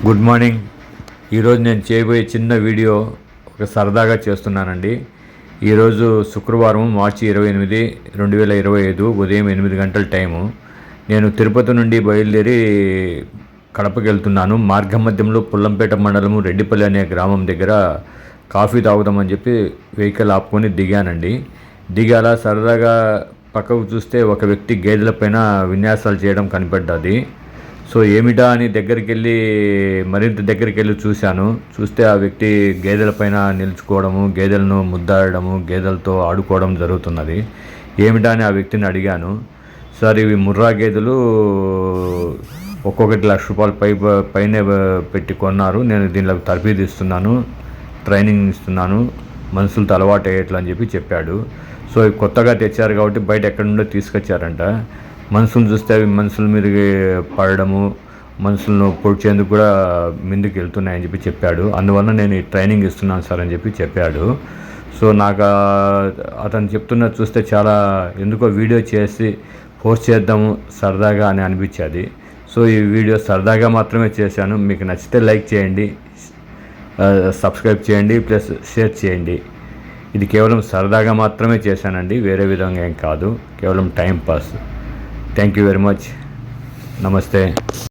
Good morning. ఈరోజు నేను చేయబోయే చిన్న వీడియో ఒక సరదాగా చేస్తున్నానండి. ఈరోజు శుక్రవారం మార్చి 28, 2025 ఉదయం 8 గంటల టైము. నేను తిరుపతి నుండి బయలుదేరి కడపకి వెళ్తున్నాను. మార్గ మధ్యంలో పుల్లంపేట మండలము రెడ్డిపల్లి అనే గ్రామం దగ్గర కాఫీ తాగుదామని చెప్పి వెహికల్ ఆపుకొని దిగానండి. దిగాల సరదాగా పక్కకు చూస్తే ఒక వ్యక్తి గేదెల పైన విన్యాసాలు చేయడం కనిపడ్డది. సో ఏమిటా అని మరింత దగ్గరికి వెళ్ళి చూస్తే ఆ వ్యక్తి గేదెల పైన నిలుచుకోవడము, గేదెలను ముద్దాడము, గేదెలతో ఆడుకోవడం జరుగుతున్నది. ఏమిటా అని ఆ వ్యక్తిని అడిగాను. సార్, ఇవి ముర్రా గేదెలు, ఒక్కొక్కటి ₹1,00,000 పైనే పెట్టి కొన్నారు. నేను దీనిలోకి తరబీదు ఇస్తున్నాను, ట్రైనింగ్ ఇస్తున్నాను, మనుషులతో అలవాటు అయ్యేట్లు అని చెప్పాడు. సో ఇవి కొత్తగా తెచ్చారు కాబట్టి బయట ఎక్కడి నుండో తీసుకొచ్చారంట. మనుషులను చూస్తే అవి మనుషుల మీదకి పడడము, మనుషులను పొడిచేందుకు కూడా ముందుకు వెళ్తున్నాయని చెప్పాడు. అందువల్ల నేను ఈ ట్రైనింగ్ ఇస్తున్నాను సార్ అని చెప్పాడు. సో నాకు అతను చెప్తున్నది చూస్తే చాలా ఎందుకో వీడియో చేసి పోస్ట్ చేద్దాము సరదాగా అని అనిపించేది. సో ఈ వీడియో సరదాగా మాత్రమే చేశాను. మీకు నచ్చితే లైక్ చేయండి, సబ్స్క్రైబ్ చేయండి, ప్లస్ షేర్ చేయండి. ఇది కేవలం సరదాగా మాత్రమే చేశానండి, వేరే విధంగా ఏం కాదు, కేవలం time pass. Thank you very much. నమస్తే.